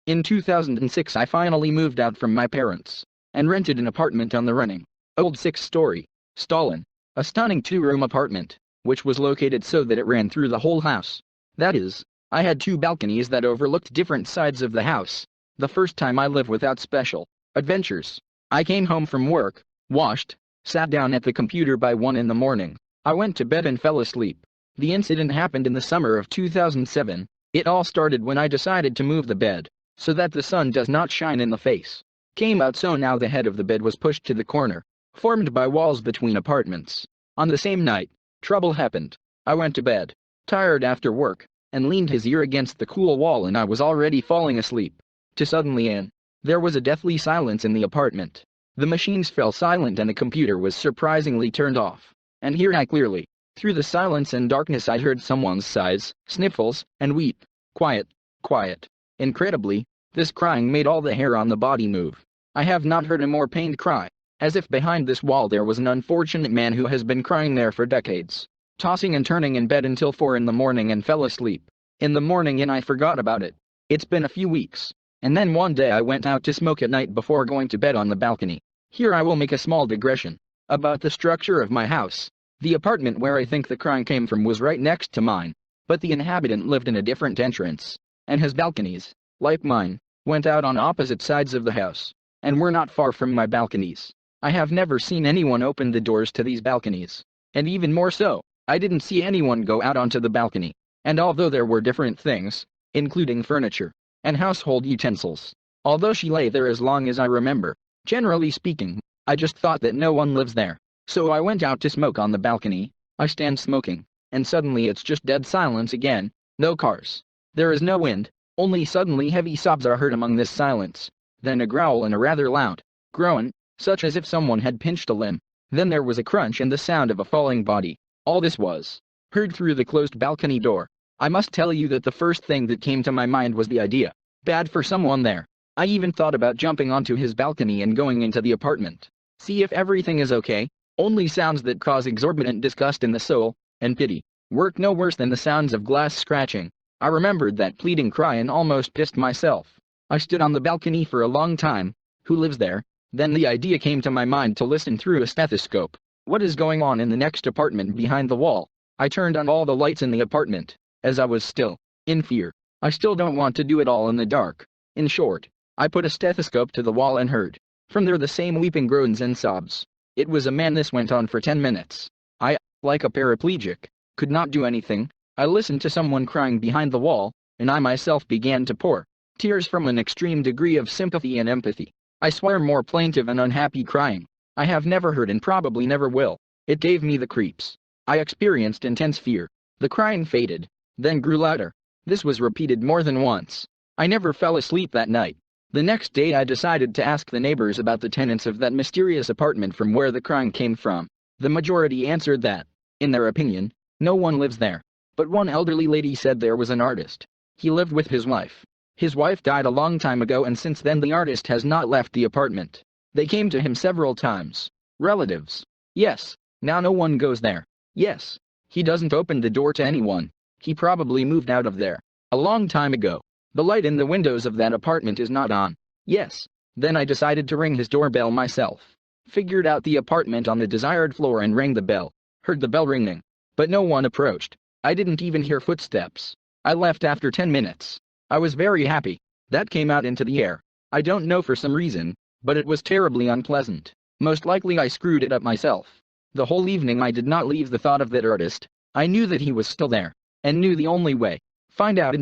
In 2006 I finally moved out from my parents and rented an apartment on the running, old 6-story, Stalin, a stunning 2-room apartment, which was located so that it ran through the whole house. That is, I had 2 balconies that overlooked different sides of the house. The first time I lived without special adventures. I came home from work, washed, sat down at the computer by 1 in the morning. I went to bed and fell asleep. The incident happened in the summer of 2007. It all started when I decided to move the bed so that the sun does not shine in the face. Came out so now the head of the bed was pushed to the corner, formed by walls between apartments. On the same night, trouble happened. I went to bed, tired after work, and leaned his ear against the cool wall and I was already falling asleep. To suddenly there was a deathly silence in the apartment. The machines fell silent and the computer was surprisingly turned off. And here I clearly, through the silence and darkness I heard someone's sighs, sniffles, and weep. Quiet, quiet. Incredibly, this crying made all the hair on the body move. I have not heard a more pained cry, as if behind this wall there was an unfortunate man who has been crying there for decades, tossing and turning in bed until 4 in the morning and fell asleep. In the morning I forgot about it. It's been a few weeks, and then one day I went out to smoke at night before going to bed on the balcony. Here I will make a small digression about the structure of my house. The apartment where I think the crying came from was right next to mine, but the inhabitant lived in a different entrance, and his balconies, like mine, went out on opposite sides of the house, and were not far from my balconies. I have never seen anyone open the doors to these balconies, and even more so, I didn't see anyone go out onto the balcony. And although there were different things, including furniture and household utensils, although she lay there as long as I remember, generally speaking, I just thought that no one lives there. So I went out to smoke on the balcony. I stand smoking, and suddenly it's just dead silence again. No cars. There is no wind, only suddenly heavy sobs are heard among this silence. Then a growl and a rather loud groan, such as if someone had pinched a limb. Then there was a crunch and the sound of a falling body. All this was heard through the closed balcony door. I must tell you that the first thing that came to my mind was the idea. Bad for someone there. I even thought about jumping onto his balcony and going into the apartment. See if everything is okay. Only sounds that cause exorbitant disgust in the soul, and pity, work no worse than the sounds of glass scratching. I remembered that pleading cry and almost pissed myself. I stood on the balcony for a long time. Who lives there? Then the idea came to my mind to listen through a stethoscope. What is going on in the next apartment behind the wall? I turned on all the lights in the apartment, as I was still in fear. I still don't want to do it all in the dark. In short, I put a stethoscope to the wall and heard from there the same weeping groans and sobs. It was a man. This went on for 10 minutes. I, like a paraplegic, could not do anything. I listened to someone crying behind the wall, and I myself began to pour tears from an extreme degree of sympathy and empathy. I swear more plaintive and unhappy crying I have never heard and probably never will. It gave me the creeps. I experienced intense fear. The crying faded, then grew louder. This was repeated more than once. I never fell asleep that night. The next day I decided to ask the neighbors about the tenants of that mysterious apartment from where the crying came from. The majority answered that, in their opinion, no one lives there. But one elderly lady said there was an artist. He lived with his wife. His wife died a long time ago and since then the artist has not left the apartment. They came to him several times. Relatives. Yes. Now no one goes there. Yes. He doesn't open the door to anyone. He probably moved out of there a long time ago. The light in the windows of that apartment is not on. Yes. Then I decided to ring his doorbell myself. Figured out the apartment on the desired floor and rang the bell. Heard the bell ringing. But no one approached. I didn't even hear footsteps. I left after 10 minutes. I was very happy. That came out into the air. I don't know for some reason, but it was terribly unpleasant. Most likely I screwed it up myself. The whole evening I did not leave the thought of that artist. I knew that he was still there, and knew the only way. Find out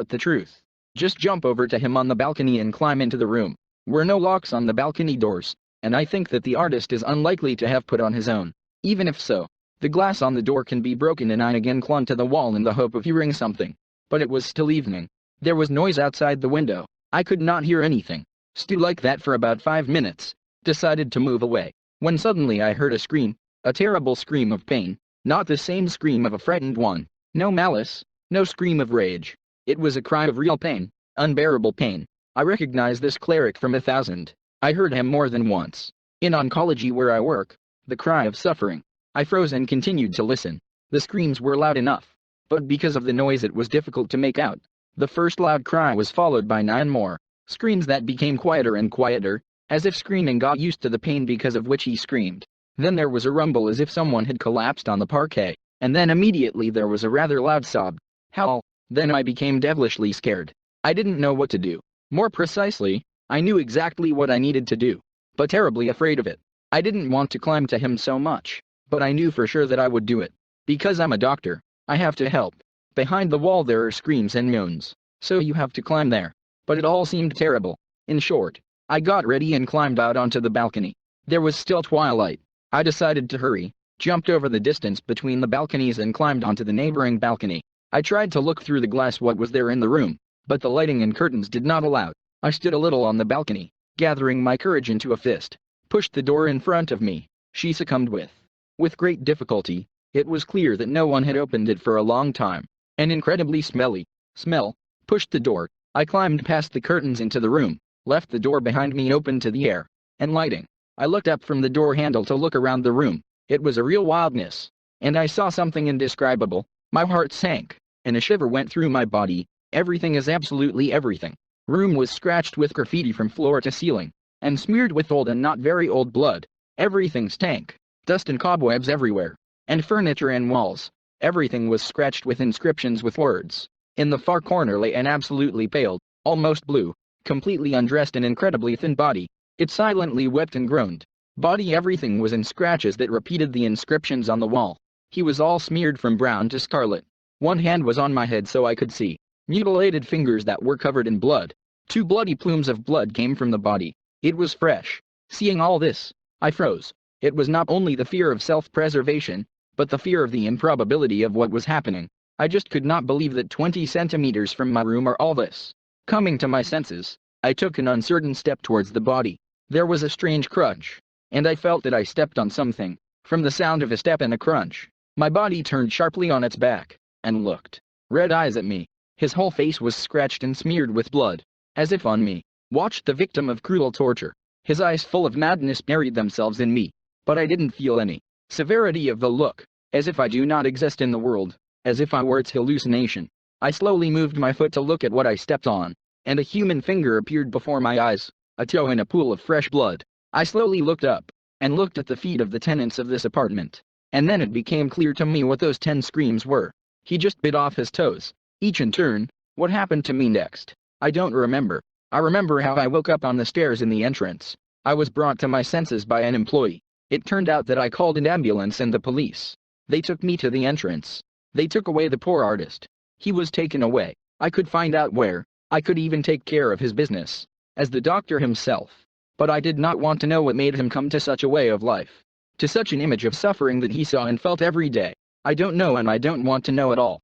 the truth. Just jump over to him on the balcony and climb into the room. Were no locks on the balcony doors, and I think that the artist is unlikely to have put on his own. Even if so, the glass on the door can be broken and I again clung to the wall in the hope of hearing something. But it was still evening. There was noise outside the window. I could not hear anything. Stood like that for about 5 minutes. Decided to move away. When suddenly I heard a scream. A terrible scream of pain. Not the same scream of a frightened one. No malice. No scream of rage. It was a cry of real pain. Unbearable pain. I recognized this cleric from 1,000. I heard him more than once. In oncology where I work, the cry of suffering. I froze and continued to listen. The screams were loud enough, but because of the noise it was difficult to make out. The first loud cry was followed by 9 more screams that became quieter and quieter, as if screaming got used to the pain because of which he screamed. Then there was a rumble as if someone had collapsed on the parquet, and then immediately there was a rather loud sob. Howl. Then I became devilishly scared. I didn't know what to do. More precisely, I knew exactly what I needed to do, but terribly afraid of it. I didn't want to climb to him so much, but I knew for sure that I would do it. Because I'm a doctor, I have to help. Behind the wall there are screams and moans, so you have to climb there. But it all seemed terrible. In short, I got ready and climbed out onto the balcony. There was still twilight. I decided to hurry, jumped over the distance between the balconies and climbed onto the neighboring balcony. I tried to look through the glass what was there in the room, but the lighting and curtains did not allow. I stood a little on the balcony, gathering my courage into a fist, pushed the door in front of me. She succumbed with great difficulty. It was clear that no one had opened it for a long time. An incredibly smelly smell pushed the door. I climbed past the curtains into the room, left the door behind me open to the air and lighting. I looked up from the door handle to look around the room. It was a real wildness, and I saw something indescribable. My heart sank, and a shiver went through my body. Everything is absolutely everything. Room was scratched with graffiti from floor to ceiling, and smeared with old and not very old blood. Everything stank, dust and cobwebs everywhere, and furniture and walls. Everything was scratched with inscriptions with words. In the far corner lay an absolutely pale, almost blue, completely undressed and incredibly thin body. It silently wept and groaned. Body everything was in scratches that repeated the inscriptions on the wall. He was all smeared from brown to scarlet. One hand was on my head so I could see. Mutilated fingers that were covered in blood. 2 bloody plumes of blood came from the body. It was fresh. Seeing all this, I froze. It was not only the fear of self-preservation, but the fear of the improbability of what was happening. I just could not believe that 20 centimeters from my room are all this. Coming to my senses, I took an uncertain step towards the body. There was a strange crunch, and I felt that I stepped on something. From the sound of a step and a crunch, my body turned sharply on its back, and looked red eyes at me. His whole face was scratched and smeared with blood, as if on me watched the victim of cruel torture. His eyes full of madness buried themselves in me, but I didn't feel any severity of the look, as if I do not exist in the world, as if I were its hallucination. I slowly moved my foot to look at what I stepped on, and a human finger appeared before my eyes, a toe in a pool of fresh blood. I slowly looked up, and looked at the feet of the tenants of this apartment, and then it became clear to me what those 10 screams were. He just bit off his toes, each in turn. What happened to me next? I don't remember. I remember how I woke up on the stairs in the entrance. I was brought to my senses by an employee. It turned out that I called an ambulance and the police. They took me to the entrance. They took away the poor artist. He was taken away. I could find out where. I could even take care of his business, as the doctor himself. But I did not want to know what made him come to such a way of life, to such an image of suffering that he saw and felt every day. I don't know and I don't want to know at all.